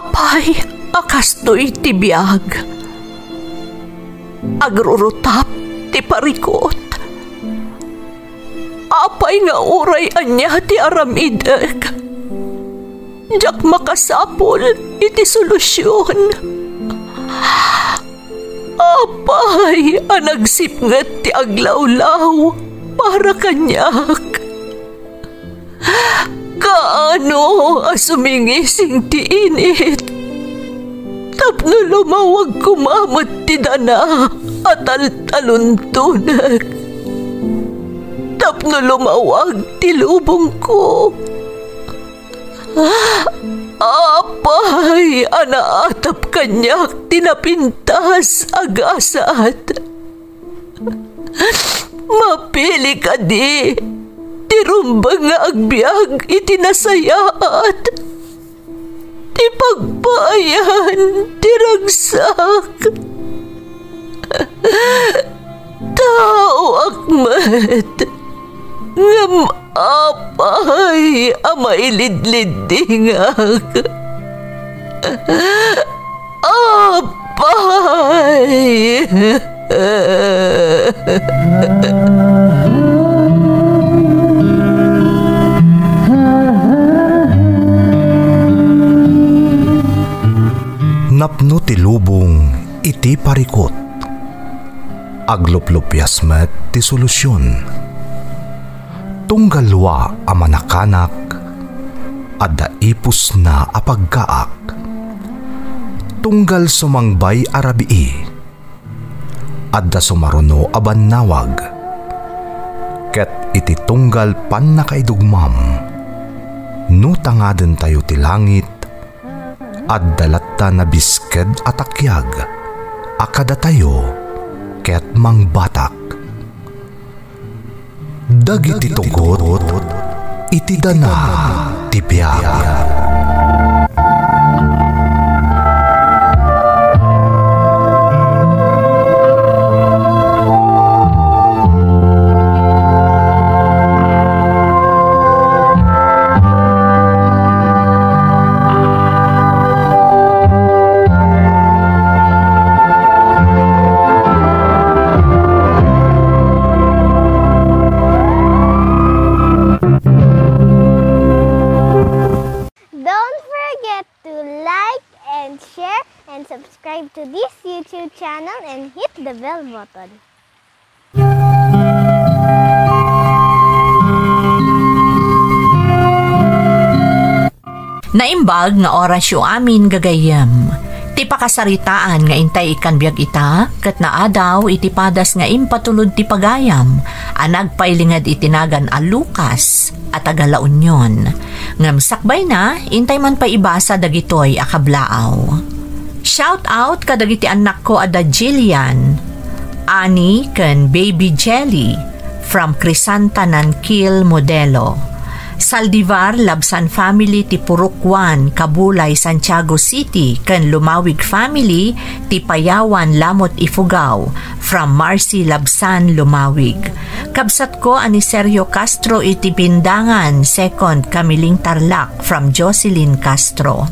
Apay, akastoy ti biyag. Agrurutap ti parikot. Apay nga uray anya ti aramidek. Jak makasapol iti solusyon. Apay, anagsipnget ti aglawlaw para kanyak. Kaano asumingising ti init. Tapno lumawag kumamot ti dana at taluntunak. Tapno lumawag ti lubong ko. Apay, anaatap kanyak tinapintas agasat. Mapili ka di, tirumbang nga agbyag itinasayaat. Ti pagpayan, tiragsak. Tao akmat, ngam apay, amailidlidingak. Apay. Napno ti lubong iti parikot. Agluplupyas met ti solusyon. Tunggalwa a manakanak adda ipus na apagkaak. Tunggal sumangbay arabii adda sumaruno a bannawag. Ket iti tunggal pan nakaidugmam no tangaden tayo ti langit adda latta na bisked atakyag akada tayo ket mangbatak. Dagiti tugot iti dana ti biag. Subscribe to this YouTube channel and hit the bell button. Naimbag nga oras yu amin gagayam. Ti pakasaritaan nga intay ikan biag ita, kat naadaw iti padas nga impatulod ti pagayam, anagpailingad itinagan a Lucas at agalaunyon. Ngamsakbay na, intay man pa ibasa dagitoy akablaaw. Shout out kadagiti anak ko ada Jillian, Annie ken Baby Jelly from Crisanta Nankil Modelo. Saldivar Labsan family ti Purukwan, Kabulay, Santiago City ken Lumawig family ti Payawan, Lamot, Ifugao from Marcy Labsan, Lumawig. Kabsat ko ani Sergio Castro iti Bindangan, 2nd Kamiling Tarlac from Jocelyn Castro.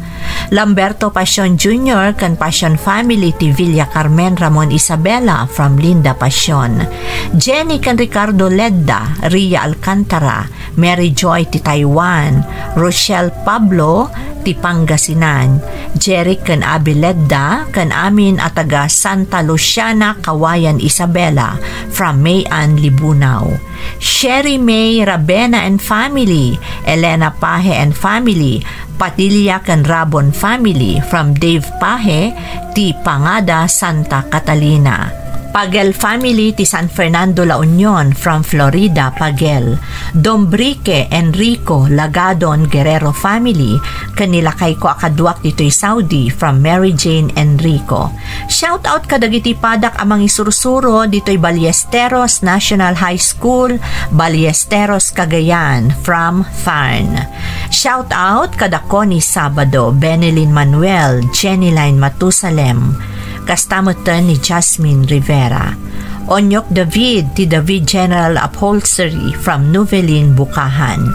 Lamberto Pasion Jr. ken Pasion family ti Villa Carmen Ramon Isabela from Linda Pasion. Jenny ken Ricardo Ledda, Ria Alcantara, Mary Joy ti Taiwan, Rochelle Pablo ti Pangasinan, Jerry ken Abiledda ken amin ataga Santa Luciana, Kawayan Isabela from Mayan, Libunao. Sherry May Rabena and family, Elena Pahe and family, Padilla ken Rabon family from Dave Pahe ti Pangada, Santa Catalina. Pagel family ti San Fernando La Union from Florida, Pagel. Dombrique Enrico Lagadon Guerrero family kanilakay ko akadwak dito'y Saudi from Mary Jane Enrico. Shout out kadagiti padak amang isursuro dito'y Ballesteros National High School, Ballesteros, Cagayan from Farn. Shout out kadako ni Sabado, Benelin Manuel, Jennyline Matusalem, kastamutan ni Jasmine Rivera. Onyok David ti David General Upholstery from Nuvelin, Bukahan.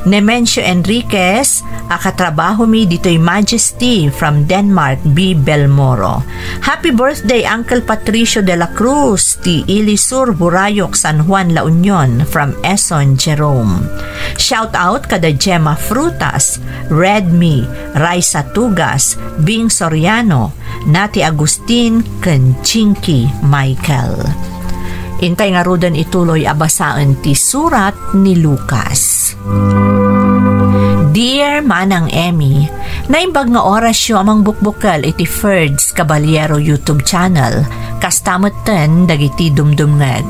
Nemencio Enriquez, akatrabaho mi dito'y Majesty from Denmark, B. Belmoro. Happy birthday Uncle Patricio de la Cruz, ti Ilisur, Burayok, San Juan, La Union, from Eson, Jerome. Shout out kada Gemma Frutas, Redmi, Raisa Tugas, Bing Soriano, Nati Agustin, ken Chinky Michael. Intay nga rudan ituloy abasaan ti surat ni Lucas. Dear Manang Emmy, naimbag nga orasyo amang bukbukal iti Ferds Caballero YouTube channel, kastamot ten dagiti dumdumngeg.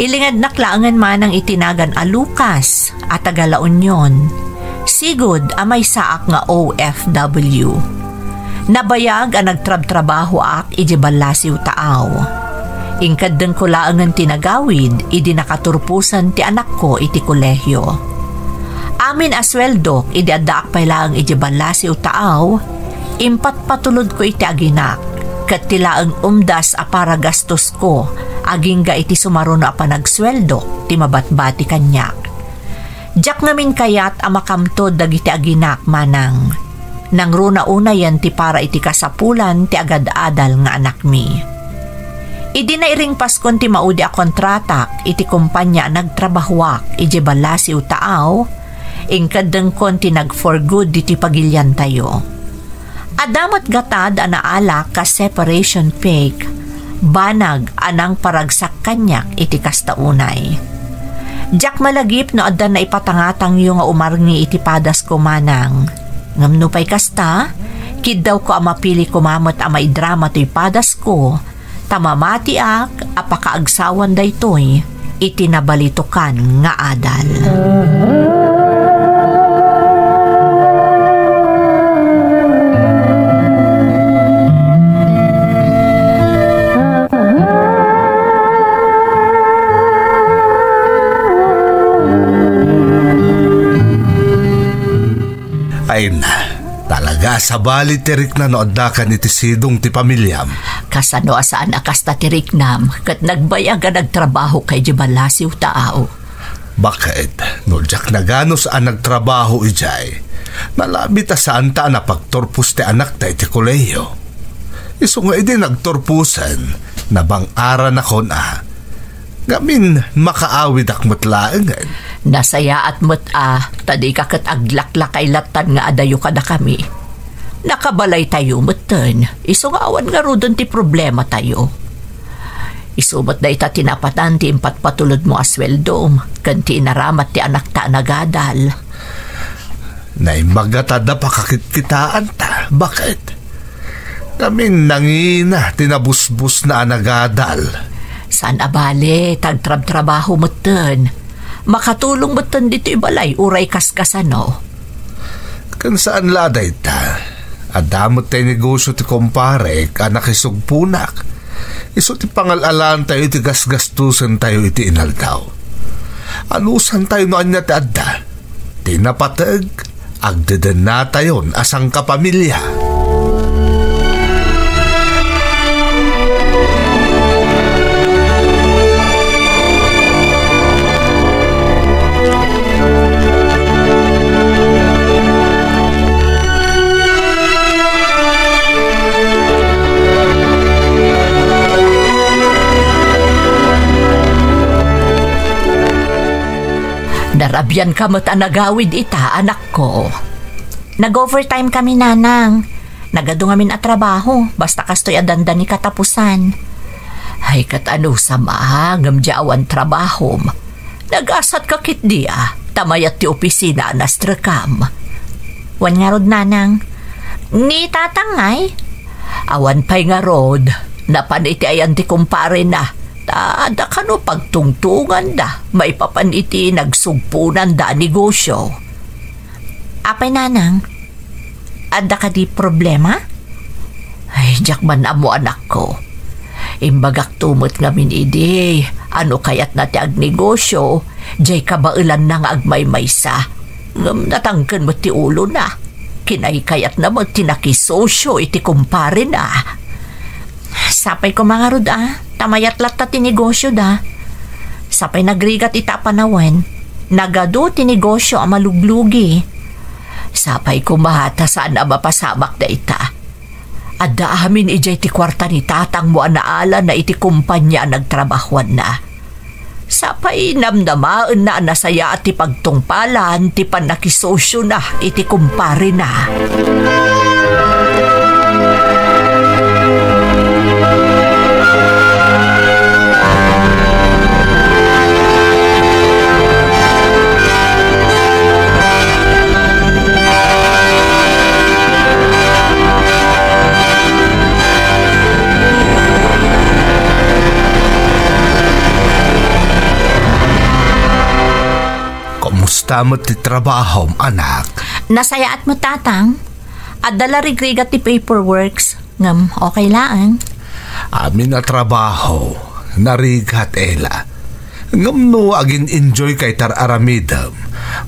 Ilingad naklaangan manang itinagan a Lucas at taga La Union. Sigud amay saak nga OFW. Nabayag ang nagtrab-trabaho ak iti balasiw taaw. Ingkadeng ko laangan tinagawid, idi nakaturpusan ti anak ko iti kolehyo. Amin asweldo, idi addaak pay laang iti balasiw taaw, impat patulod ko iti aginak, kat tilaang umdas a para gastos ko, aging ga iti sumaruno a panagsweldo, ti mabatbati kanyak. Diyak ngamin kayat a makamtod dagiti aginak manang, nang runa una yan ti para iti kasapulan ti agad-adal nga anak mi. Idi na iring paskon ti maudi a kontratak iti kumpanya nagtrabahuak iti balasiw taaw, ingkadeng kon ti nag-for good iti pagilyan tayo. Adamot gatad a naala ka separation fake, banag anang paragsak kanyak iti kastaunay. Diyak malagip no adda na ipatangatang yung nga umarngi iti padas ko manang. Ngamno pa'y kasta, kid daw ko amapili kumamot a may drama to'y padas ko, tamamati ak apakaagsawan daytoy itinabalitukan nga adal. Ay na, talaga sa bali tirik na nooddakan iti sidong ti pamilyam. Kasano asaan akasta tirik nam, kat nagbayag ka nagtrabaho kay Jibalasiw tao. Bakit? Nodjak na ganos ang nagtrabaho ijay. Nalabit saan ta na pagtorpus ti anak ta iti koleyo. Iso nga iti nagtorpusan, nabang ara na kon gamin makaawid akmatlaangan. Nasaya at tadi kakat aglaklakay latan nga adayo kada kami. Nakabalay tayo matan, iso nga awan nga rodon ti problema tayo. Isumat da ita tinapatan ti impat patulod mo asweldom, kanti inaramat ti anak ta nagadal. Naimagatada pakakitkitaan ta, bakit? Kaming nangina tinabusbus na nagadal. San abale, tagtrab-trabaho matan. Makatulong matan dito ibalay, uray kaskasano. Kan saan laday ta? Adamot tayo negosyo ti kumpare ka nakisugpunak. Iso ti pangalalaan tayo iti gasgastusan tayo iti inaldaw. Anusan tayo noan niya ti adda? Tinapatag, agdadan na tayon asang kapamilya. Darabyan ka mo't anagawid ita, anak ko. Nag-overtime kami, nanang. Nagado ngamin at trabaho, basta kastoy adandan ni katapusan. Ay kat ano sama, ngamjaawan trabaho. Nag-asat ka kit dia, tamayat ti opisina anastrakam. Wan nga rod, nanang. Ni tatangay. Awan pa'y nga rod, napaniti ayan ti kumpare na. Da kano pagtungtungan da, may papaniti nagsugpunan da negosyo. Apay nanang, ada ka di problema? Ay, jak man amo anak ko. Imbagak tumot ngamin idi, ano kayat na ti ag negosyo, jay kabailan na nga agmay-maysa. Ngam natangkan mo ti ulo na, kinay kayat na mo tinakisosyo iti kumpare na. Sapay ko mga rod tamayat latta ti negosyo da. Sapay nagrigat ita panawen. Nagado ti negosyo ang maluglugi. Sapay kumahata saan na mapasamak da ita. Adda amin ijay ti kwarta ni tatang mo anaala na iti kumpanya nagtrabahuan na. Sapay namnamaan na nasaya at ti pagtungpalan ti panakisosyo na iti kumpare na. Kumusta mo ti trabaho, anak? Nasayaat mo tatang. At dala rigrigat ti paperworks. Ngam, okay lang. Amin na trabaho, narigat ela. Ngam no agin enjoy kay tararamidam.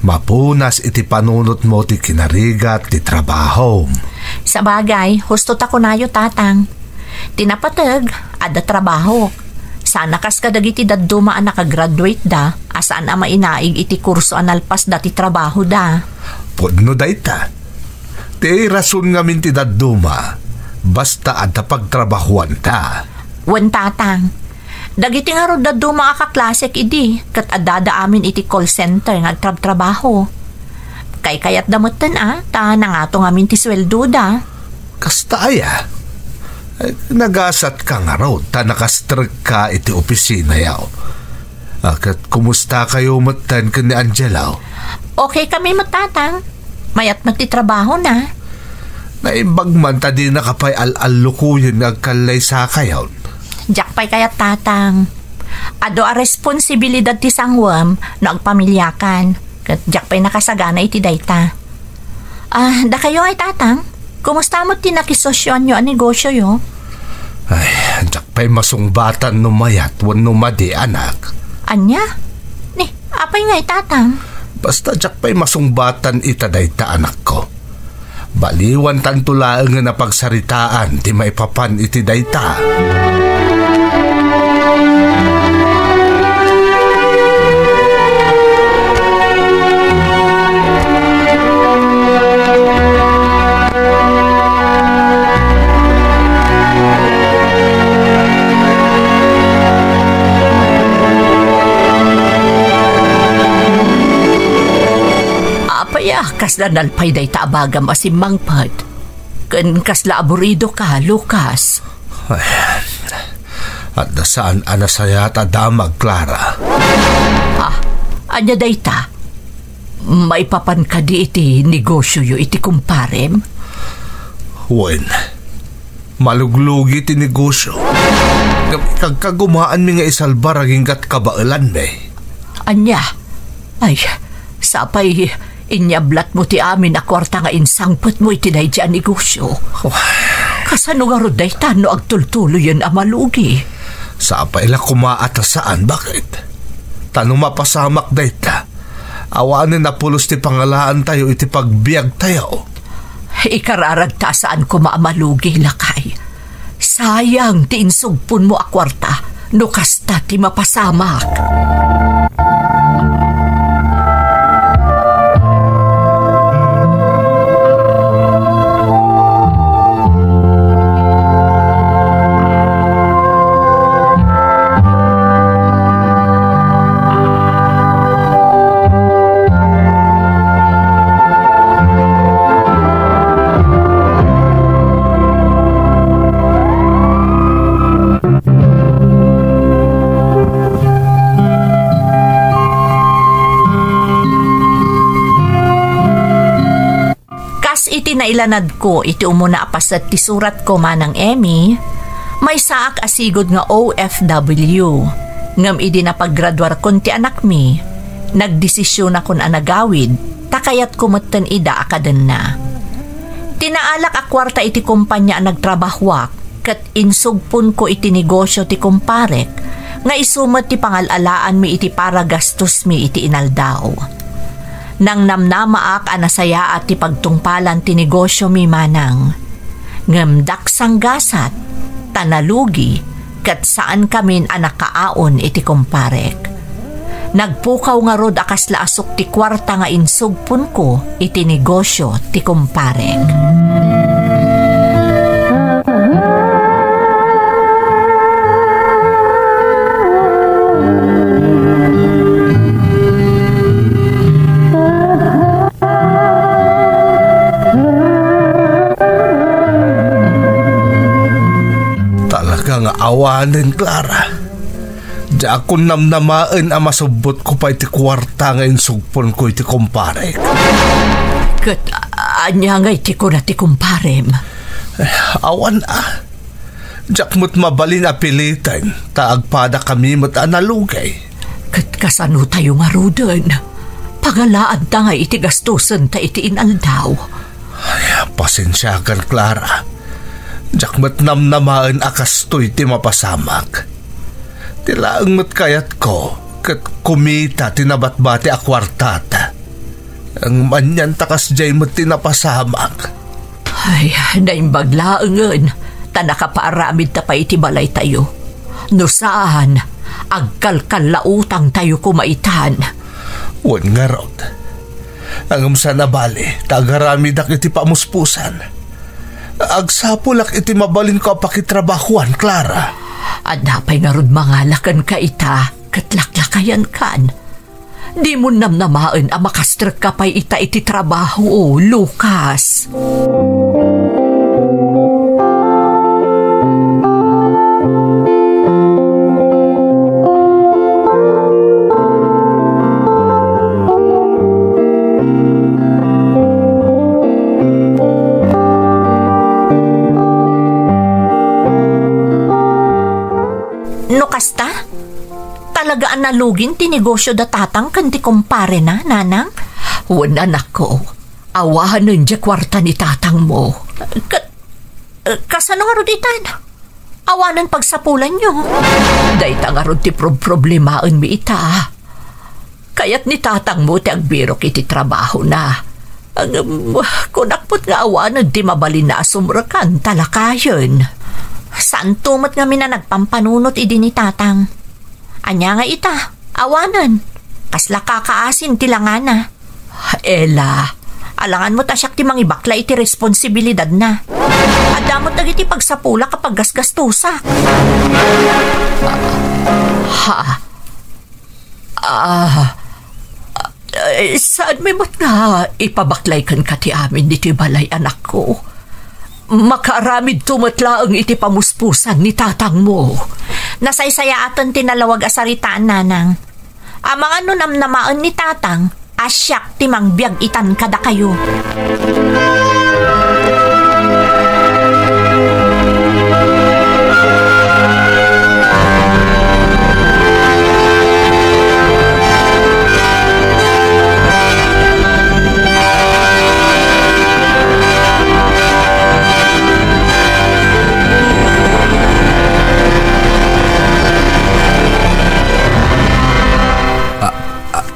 Mapunas iti panunot mo ti kinarigat ti trabaho. Sa bagay, husto ta kunayo tatang. Tinapatag, adda trabaho. Sana kas kadagiti dadduma ang nakagraduate da, asaan ang mainaig iti kurso analpas dati trabaho da. Pudno da ita. Ti rason ngamin ti dadduma, basta adda pagtrabahuan ta. Wen tatang, dagiti nga ro dadduma akaklasek idi, kat adada amin iti call center nga trabaho. Kay kayat damutan ta nangato ngamin ti sweldo da. Kasta aya. Nagasat ka nga raw, ta nakastrek ka iti opisina yaw. Akat kumusta kayo matan ka ni Angela? Okay kami matatang. Mayat mati trabaho na. Naimbag man ta di nakapay al-alukuyin nagkalay sa kayaw. Jakpay kayat tatang. Ado a responsibilidad ti sangwam na agpamilyakan. Kat jakpay nakasagana iti dayta. Da kayo ay tatang? Kumusta mo tinakisosyon nyo ang negosyo yo? Ay, jakpay masungbatan numayat wan numadi anak. Anya? Ni, apay nga itatang? Basta jakpay masungbatan itadayta anak ko. Baliwan tantulaang nga napagsaritaan ti maipapan iti dayta. Kasla nalpay day taabagam asimang pad. Kan kasla aburido ka, Lucas. Ay, at nasaan anasaya ta damag, Clara? Anya day ta? May papan ka di iti negosyo yo iti kumparem? Wen, maluglugi ti negosyo. Kagkagumaan mi nga isalbar aging kat kabailan me. Anya? Ay, sapay inyablat mo ti amin na kwarta nga insangpot mo iti day dyan negosyo. Kasano nga roday tano agtultulo yun amalugi? Sa paila kumaatasaan, bakit? Tanong mapasamak day ta. Awanin na pulos ti pangalaan tayo iti pagbiag tayo. Ikararagta saan kumaamalugi lakay. Sayang ti insugpon mo a kwarta no kasta ti mapasamak. Iti nailanad ko, iti umuna apasat ti surat ko manang Emmy, may saak asigod nga OFW. Ngam idi na paggraduar kon ti anak mi, nagdesisyon akon anagawid, takayat kumatan ida akaden na. Tinaalak a kwarta iti kumpanya nagtrabahwak, kat insugpon ko iti negosyo ti kumparek, nga isumat ti pangalalaan mi iti para gastos mi iti inaldaw. Nang namnamaak anasaya at ti pagtungpalan ti negosyo mi manang. Ngamdak sanggasat, tanalugi, kat saan kamin anakaaon iti kumparek. Nagpukaw nga rod akas laasok ti kwarta nga insugpon ko iti negosyo ti kumparek. Talaga nga awanin, Clara. Di ako namnamaan ang masubot ko pa iti kwarta nga insugpon ko iti kumparek. Kat anya nga iti ko na ti kumparem. Awan Diyak mo't mabalin apilitan, taagpada kami mo't analugay. Kat kasano tayo nga rudan. Pagalaan ta nga iti gastusan ta iti inaldaw. Ay, pasensyakan, Clara. Diyak mo't namnamaan akas to iti mapasamak. Tilaang mo't kayat ko, kat kumita tinabatbati a kwartata. Ang manyan takas jay mo't tinapasamak. Ay, naimbaglaangan, ta nakapaaramid ta pa iti balay tayo. No saan, agkalkalautang tayo kumaitan. Wan nga rod. Ang sa nabali, tagaramid ak iti pamuspusan. Agsapulak iti mabalin ko pakitrabahuan, Clara. At napay nga rod mangalakan ka ita, katlaklakayan kan. Di mo namnamaan ang makastrek ka pa'y ita iti trabaho, Lucas. No kasta? Talaga analugin ti negosyo da tatang kan ti kumpare na, nanang? Wala nako. Awahan nun di kwarta ni tatang mo. Kasano nga roditan? Awanan pagsapulan nyo. Dahita nga rod ti problemaan mi ita. Kayat ni tatang mo ti agbiro kiti trabaho na. Kunakpot nga awanan ti mabalin na asumrakan talakayon. Saan tumat nga mina nagpampanunot idi ni tatang? Anya nga ita, awanan. Kasla kakaasin tilangana. Ela, alangan mo tasyak ti mangibakla iti responsibilidad na. Adamot nagiti pagsapula kapag gasgastusa. Saan may mat nga ipabaklay kan ka ti amin diti balay anak ko? Makaramid tumatlaang iti pamuspusan ni tatang mo. Nasaysayatan tinalawag asaritaan, nanang. Amang ano namnamaan ni tatang, asyak timang biyag itan kada kayo.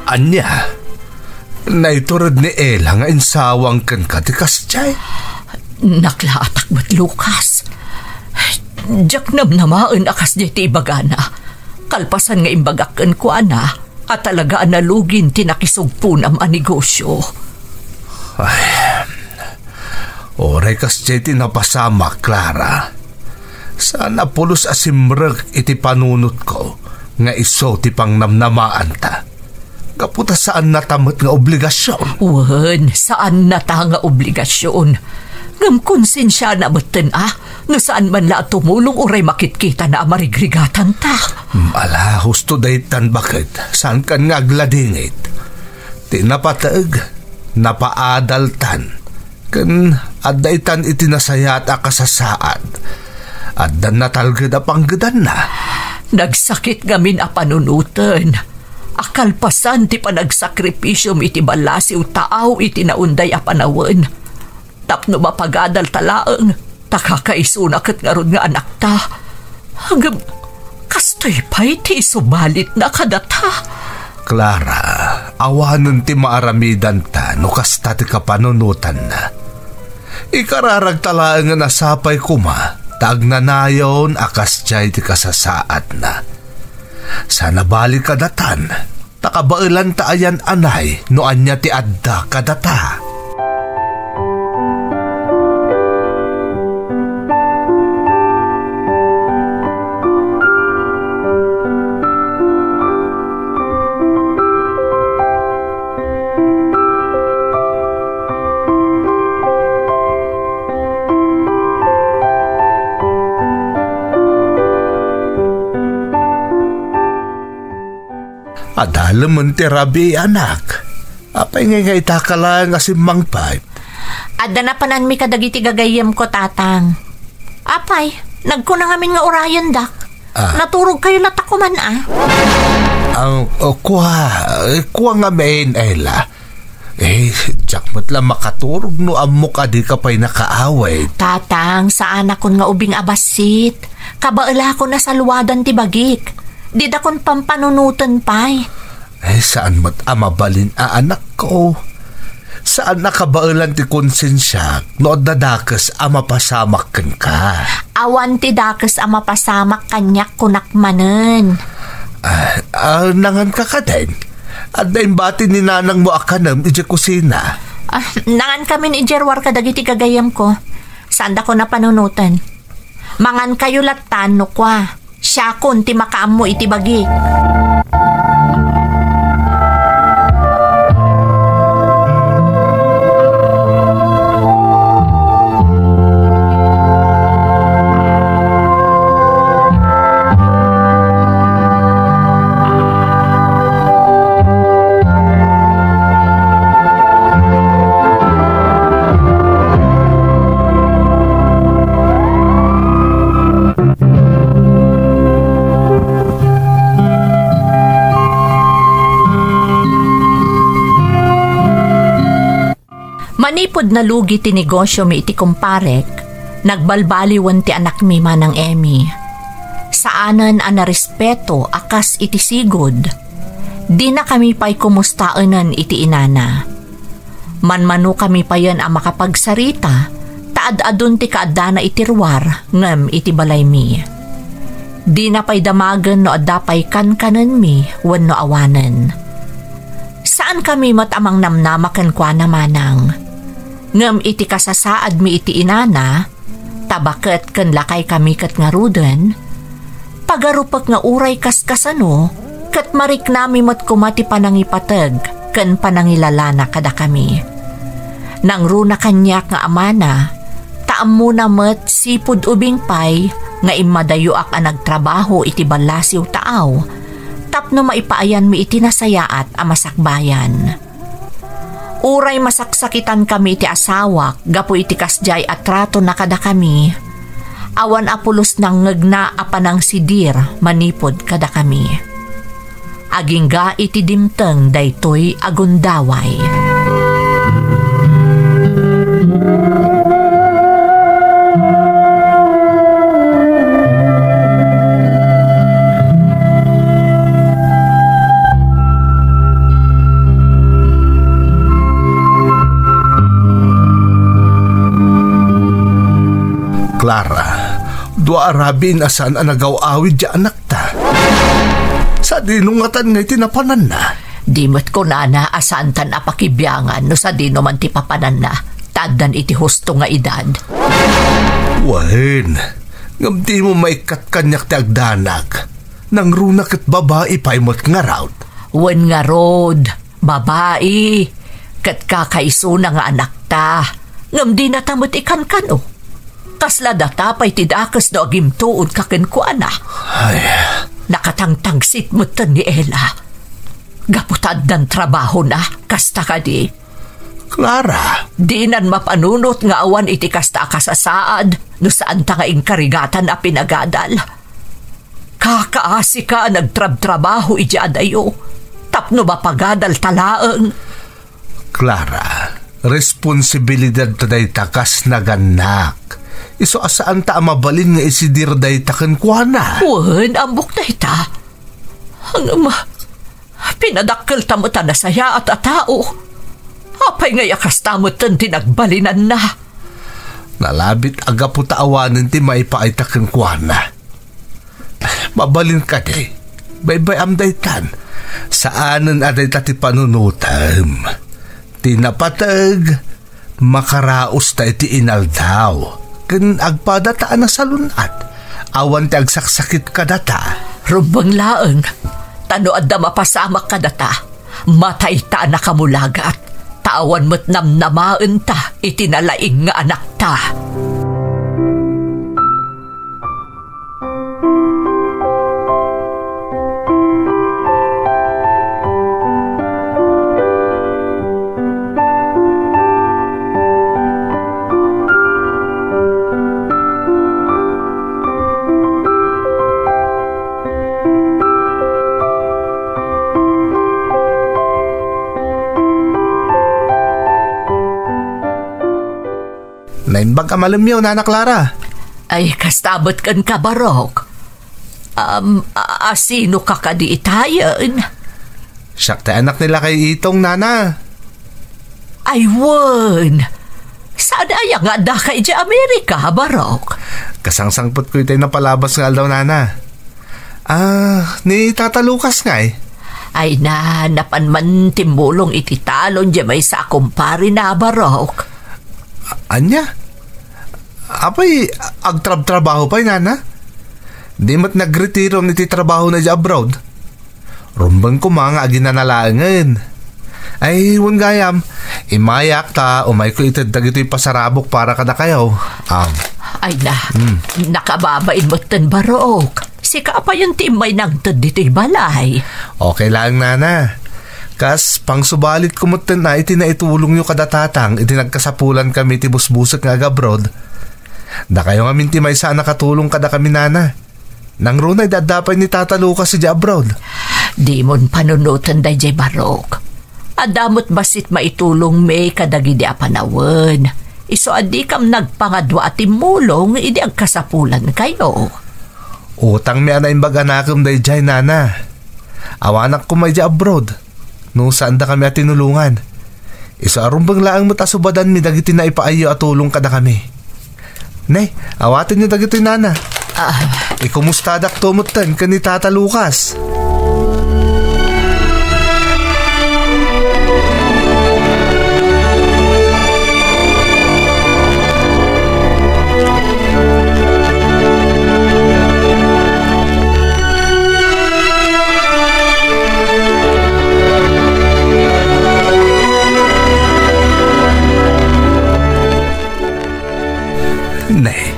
Anya, naiturad ni Ella nga insawang kan katikas jay. Naklaatak ba't, Lucas? Diyak namnamaan akas di ti ibagana. Kalpasan nga imbagakan ko, ana, at talaga analugin tinakisugpunam ang negosyo. Ay, oray kas jay tinapasama, Clara. Sana pulos asimrag iti panunot ko nga iso ti pang namnamaan ta. Kaputa saan natamot nga obligasyon? Wan, saan nata nga obligasyon? Ngam konsensya na baten no saan man la tumulong uray makitkita na amarigregatan ta. Ala, husto daytan bakit? Saan kan nga agladingit? Tinapataag, napaadaltan, kan adaytan itinasayat akasasaad. Addan natalgad apanggadan na. Nagsakit ngamin a panunutan. Akalpasan ti panagsakripisyo iti balasiw taaw iti naunday a panawan. Tapno mapagadal talaang takakaisunakat nga ron nga anak ta. Hanggang kastoy pa'y ti subalit na kadata. Clara, awanan ti maaramidan ta no kasta ti kapanunutan na. Ikararag talaang nga nasapay kuma, tagnanayon akas jay ti kasasaat na. Sana balik kadatan, Takabailan ta ayan anay no anya ti adda kadata. Adalam mo ti Rabi, anak. Apay ngay takala nga si Mang Pipe. Adda na panan mi kadagiti gagayem ko, tatang. Apay, nagkunang amin nga orayan, dak. Naturog kayo latakuman, Ang kuha nga main, Ella. Jakmat lang makaturog no amok adi ka pa'y nakaaway. Tatang, saan akon nga ubing abasit? Kabaala ko na sa luwadan ti bagik. Di da kon pampanunutan pa'y. Saan mo't amabalin anak ko? Saan nakabailan ti konsensya no dadakas amapasamak kan ka? Awan ti dakas amapasamak kanyak kunakmanen. Nangan ka ka din? At na imbati ni nanang mo akanam ije kusina. Nangan kami ni Jerwar kadagiti kagayam ko. Saan da ko napanunutan? Mangan kayo latan no kwa. Siya kun ti makaam mo iti bagi. Manipod na lugi ti negosyo mi iti kumparek, nagbalbaliwan ti anak mi manang Emmy. Saanan ang narespeto akas iti sigod, di na kami pa'y kumustaanan iti inana. Manmano kami pa yan ang makapagsarita, taad-adun ti kaadana iti ruwar, ngam iti balay mi. Di na pa'y damagan no adapay kankanan mi, wenno awanan. Saan kami matamang namnamakan kwa na manang? Ngam iti kasasaad mi iti inana, tabaket ken lakay kami ket nga ruden, pagarupak nga uray kaskasano, ket marik nami mat kumati panangipateg, ken panangilalana kada kami. Nang runa kanyak nga amana, taam muna met sipud ubing pay, nga imadayoak ang nagtrabaho iti balasiw taaw, tapno maipaayan mi iti nasayaat a masakbayan. Uray masaksakitan kami iti asawak, gapu iti kasjay at trato na kada kami. Awan apulos ng ngagna apanang sidir, manipod kada kami. Agingga iti dimteng daytoy agundaway. Clara, dua arabin asan ang nagaw-awid di anak ta. Sa dinungatan ngay tinapanan na. Di mo't ko nana asan tan apakibyangan no sa dino man ti papanan na. Tadan iti husto nga edad. Wahin, ngam di mo maikat kanyak ti agdanak. Nang runak at babae pa imot nga raut. Wen nga rod, babae. Kat kakaisuna nga anak ta. Ngam di natamot ikan kano. Kasla datapay tidakas do agimtuod kakenkuan na. Ay. Nakatangtangsit mo tan ni Ella. Gaputad ng trabaho na, kasta ka di. Clara. Di nan mapanunot nga awan iti kasta kasasaad no saan ta nga inkarigatan a pinagadal. Kakaasi ka nagtrab-trabaho ijadayo. Tapno ba pagadal talaang? Clara, responsibilidad taday takas naganak. Iso asaan ta mabalin nga isidir day taken kuana. Wen, ambok day ta. Pinadakkel ta mo ta na saya at atao. Apay nga yakas ta mo tan tinagbalinan na. Nalabit aga po taawanan ti maipaay taken kuana. Mabalin ka day. Baybay amday tan. Saanan aday tati panunutam. Tinapatag, makaraos ta iti inaldaw. Ken agpadataan na salunat. Awan ti agsaksakit ka data. Rumbang laeng, tano adda mapasamak ka data. Matay ta na kamulagat. Tawan mo't namnamaen ta, itinalaing nga anak ta. Naimbag ka malamyaw, Nana Clara. Ay, kastabot kan ka, Barok. Sino ka kadiitayan? Siyak tayo anak nila kay Itong, Nana. Ay, wan. Saan ay nga da kay di Amerika, Barok? Kasangsangpot ko ito'y napalabas nga daw, Nana. Ni Tata Lucas nga eh. Ay na, napan man timbulong ititalon di may sa kumpari na, Barok. Anya? Apay, agtrab-trabaho pa'y, Nana? Di mat nagretiro niti trabaho na di abroad. Rumbang ko mga aginanalangan. Ay, wan gayam, imayak ta, umay ko itad dagito'y pasarabok para kada kayo. Ay na, nakababain mo't tan, Barok. Sika pa yung timay nang tad dito'y balay. Okay lang, Nana. Kas, pang subalit kumutin na iti na itulong nyo kadatatang, iti nagkasapulan kami ti busbusok nga agabrod. Da kayo nga minti may saan nakatulong kada kami, Nana. Nang runay dadapay ni Tata Lucas si abroad. Di mon panunutan day jay, Barok. Adamot basit maitulong may kadagi di apanawan. Iso adi kam nagpangadwa at imulong, idi agkasapulan kayo. Utang may anaimbag anakam day jay, Nana. Awanak ko may di abroad. No saan da kami at tinulungan. Isa arumbang laang matasubadan mi dagiti na ipaayo at tulong kada kami. Nay, awatin niyo dagiti, Nana. Ikumustadak tumutan ka ni Tata Lucas. Nay,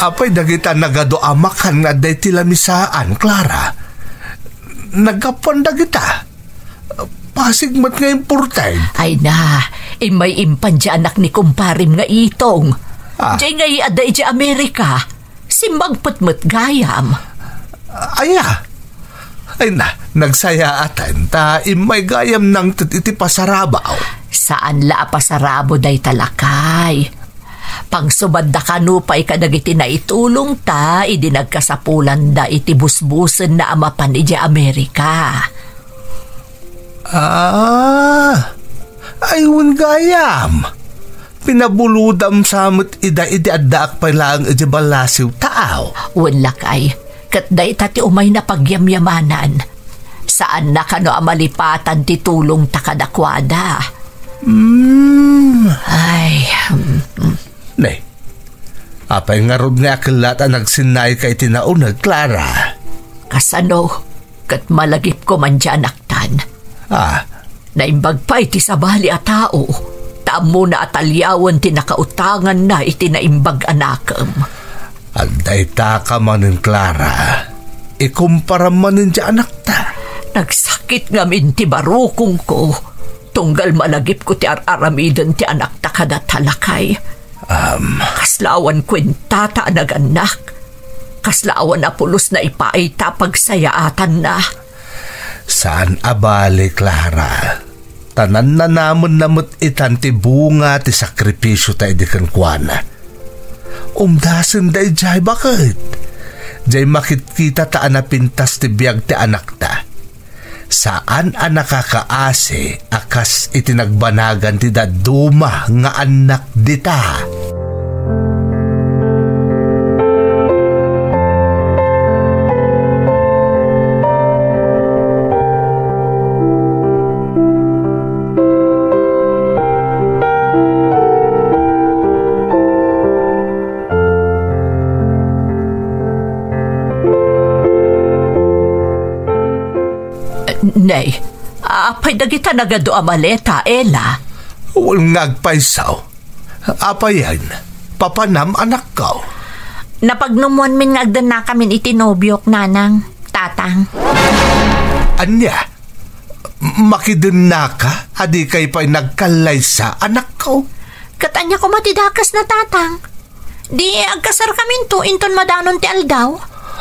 apay dagita nagadoamakan nga day tilamisaan, Clara. Nagapon dagita. Pasigmat nga imported. Ay na, may impan di anak ni kumparim nga Itong. Di nga iaday di Amerika. Simbagputmut gayam. Aya. Ay na, nagsayaan ta imay gayam ng iti pasarabaw. Saan la pasarabo day talakay? Pangsubad da kanupay kadagiti na itulong ta, idi nagkasapulan da iti busbusen na amapan iti Amerika. Ayun gayam. Pinabuludam samot ida-idi addaak pa lang iti balasiw tao. Wanlakay, kat day tati umay na pagyamyamanan. Saan na kano amalipatan ti tulong ta kadakwada? Ay, Nay, apay nga rod nga akilat ang nagsinay kay tinaunag, Clara. Kasano, kat malagip ko man dyan aktan. Naimbag pa iti sabali a tao. Tamo na atalyawan ti nakautangan na iti naimbag anakam. Agday ta ka manin, Clara. Ikumpara manin dyan anak ta. Nagsakit nga min ti barukong ko. Tunggal malagip ko ti araramidan ti anak ta kada talakay. Kaslawan kwentata naganak. Kaslawan na pulos na ipaita pagsayaatan na. Saan abali, Clara? Tanan na namon namot itan ti bunga ti sakripisyo tayo di kankwana. Umdasin day jay, bakit? Jay makitkita ta na pintas ti biyag ti anak ta. Saan ang nakakaase akas itinagbanagan ti daduma nga anak dita? Apay dagita nagado a maleta, Ella. Huwag ngagpaysaw. Apayan, papanam anak ko. Napagnumuan min nga agdan na kamin itinobyok, nanang, tatang. Anya, makidun na ka, adi kay pa'y nagkalay sa anak ko. Katanya ko matidakas na, tatang. Di agkasar kamin to, inton madanon ti aldaw.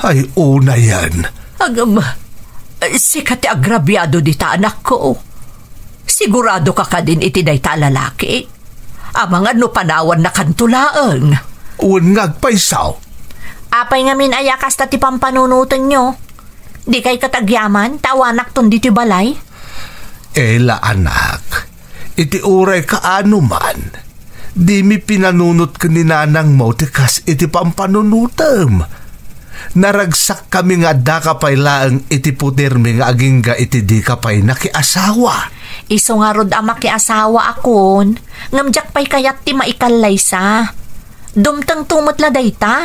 Ay, una yan. Agam, sikat ti agrabyado di ta anak ko. Sigurado ka ka din iti day ta lalaki. Amang ano panawan na kantulaang. Huwag ngagpaysaw. Apay nga min ayakas ta ti pampanunutan nyo. Di kay katagyaman, tawanak ton di ti balay. Ela anak, iti uray ka ano man. Di mi pinanunot ka ni nanang mo tikas iti pampanunutam. Naragsak kami nga da kapay laang iti puder mi nga aging ga iti di kapay nakiasawa. Iso nga rod ama kiasawa akon. Ngamjak pa'y kayat ti maikalay sa. Dumtang tumutla day ta.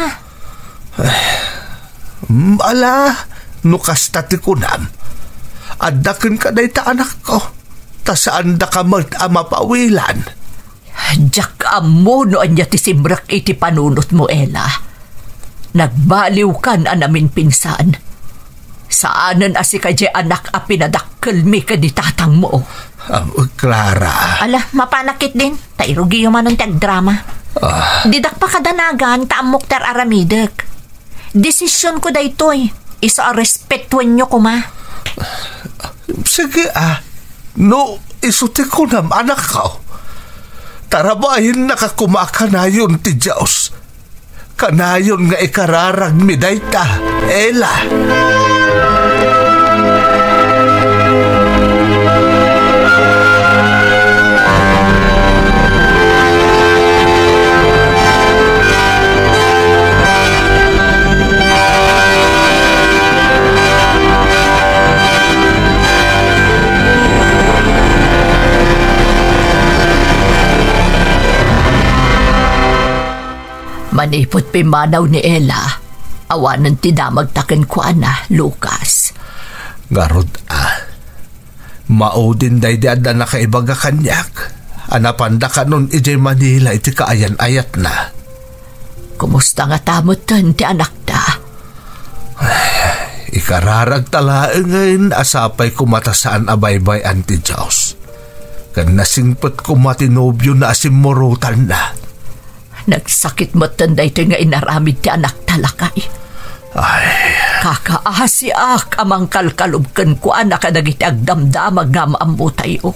Ala, nukas tati kunam. Adakin ka day ta anak ko. Ta saan da ka mapawilan. Jak amo no anya ti simrak iti panunot mo, Ella. Nagbaliw kan anamin pinsan. Saanan asi ka di anak a pinadakkel mi ka di tatang mo. Clara. Ala, mapanakit din. Tairugi yung manong tag-drama. Didak pa kadanagan taamok ter aramidek. Desisyon ko daytoy. Isa respetuan nyo kuma. Sige no, isuti ko nam anak ko. Tarabahin nakakumakanayon ti Diyos. Kanayon nga ikararag mi dayta, Ella. Manipot pimanaw ni Ella. Awanan ti damag taken ko ana, Lucas. Garod maudin day di adda na kaibaga kanyak. Anapanda ka nun ijay Manila iti kaayan-ayat na. Kumusta nga tamot ton ti anak ta? Ikararag talaang ngayon asapay kumatasaan abaybay anti Diyos. Kan nasingpot kumatinobyo na asimurutan na. Nagsakit mo tanday ito nga inaramid ti anak talakay. Ay. Kakaasiak amang kalkalubkan ko anak kadagiti agdamdamag nga maamutay o.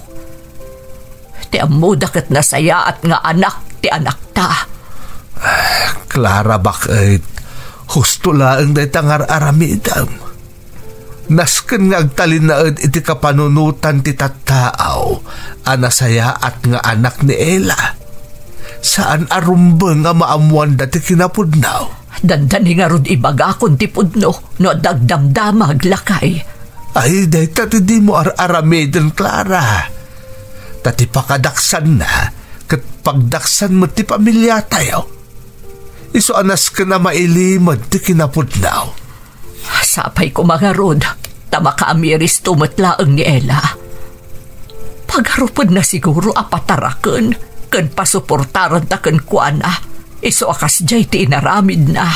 Ti amudakat na saya at nga anak ti anak ta. Clara, bakit husto laang day tangar aramidam. Nasken nga agtalinaad iti kapanunutan ti tattaaw anasaya at nga anak ni Ella. Saan arumbang nga maamuan dati kinapudnaw? Dandani nga rod ibaga kung tipudno no dagdamdamag lakay. Ay, dahi tati di mo aramidin, Clara. Tati pakadaksan na kat pagdaksan mo ti pamilya tayo. Iso anas ka na mailimad ti kinapudnaw. Sapay ko mga rod, tama ka amiris tumatlaang ni Ella. Pagharupod na siguro apataraken. Kan pasuportaran ta kan kuana, iso akas jay ti inaramid na.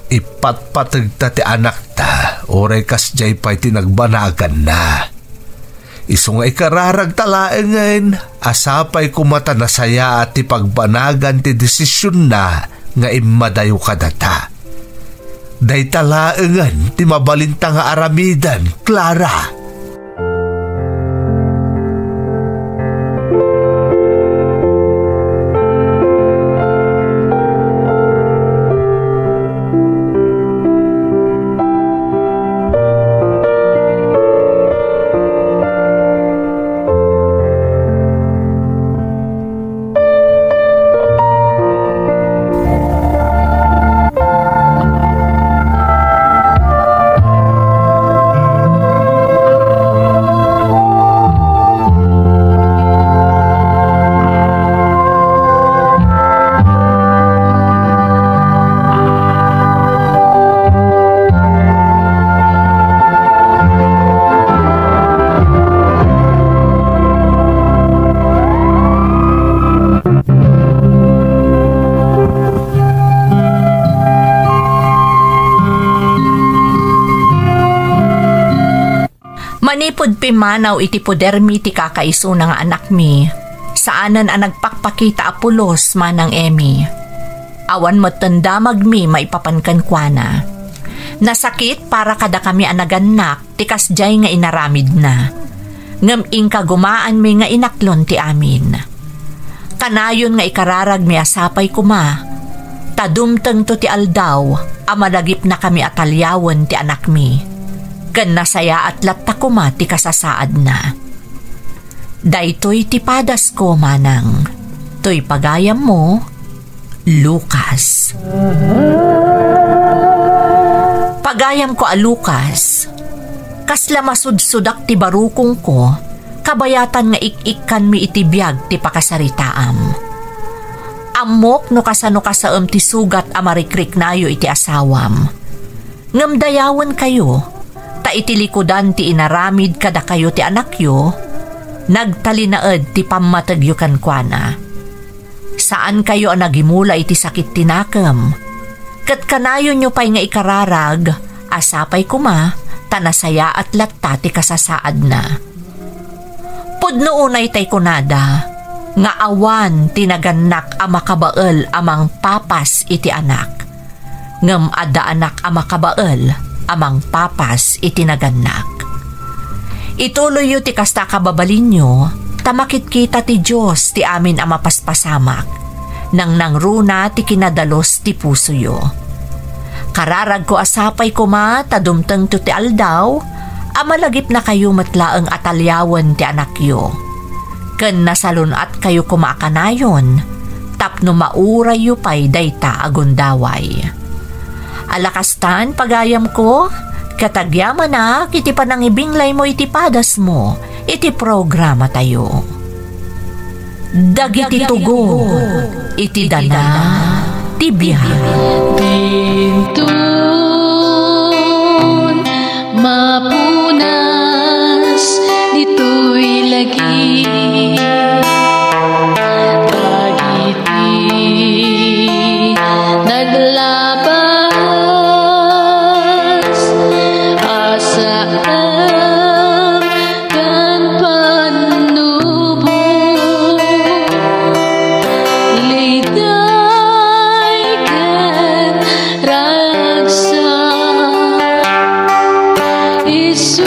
Ipatpatag ta ti anak ta, oray kas jay pa'y tinagbanagan na. Iso nga ikararag talaeng ngayon, asapay kumata na saya at ti pagbanagan ti desisyon na nga imadayo kadata. Day talaengan ti mabalinta nga aramidan, Clara. Manipod pimanaw iti podermi ti kakaiso na nga anak mi, saanan ang nagpakpakita apulos manang emi. Awan matandamag mi maipapankan kwa na. Nasakit para kada kami anaganak, ti kasjay nga inaramid na. Ngam ingka gumaan mi nga inaklon ti amin. Kanayon nga ikararag mi asapay kuma. Tadumteng to ti aldaw, amalagip na kami atalyawan ti anak mi. Kan nasaya at latta kuma ti kasasaad na. Daytoy ti padas ko manang. Toy pagayam mo, Lucas. Pagayam ko a Lucas, kasla masudsudak ti barukong ko, kabayatan nga ik-ikkan mi itibiyag ti pakasaritaam. Amok no kasano kasaam ti sugat amarikrik nayo iti asawam. Ngamdayawan kayo, ta itilikudan ti inaramid kada kayo ti anakyo, nagtalinaed ti pamatagyo kankwana. Saan kayo ang nagimula iti sakit tinakam? Kat kanayon nyo pa'y nga ikararag, asapay kuma, tanasaya at latta ti kasasaad na. Pudno unay tay kunada, nga awan tinaganak amakabael amang papas iti anak. Ngam adda anak amakabael amang papas iti naganak. Ituloy yu ti kasta kababalin nyo, tamakit kita ti Diyos ti amin amapaspasamak. Nang nangruna ti kinadalos ti puso yo. Kararag ko asapay ko ma, tadumteng to ti aldaw, amalagip na kayo matlaang atalyawan ti anak yo. Ken nasalun at kayo kumakanayon, tapno mauray yu pa'y dayta agundaway. Alakastan pagayam ko, katagyaman na, kiti panangibinglay mo iti padas mo, iti programa tayo. Dagiti tugo, iti dana, tibihan. Bintun, mapunas, dito'y lagi. Dagiti, naglabas, asaan, kan panubo. Ragsa, Isu.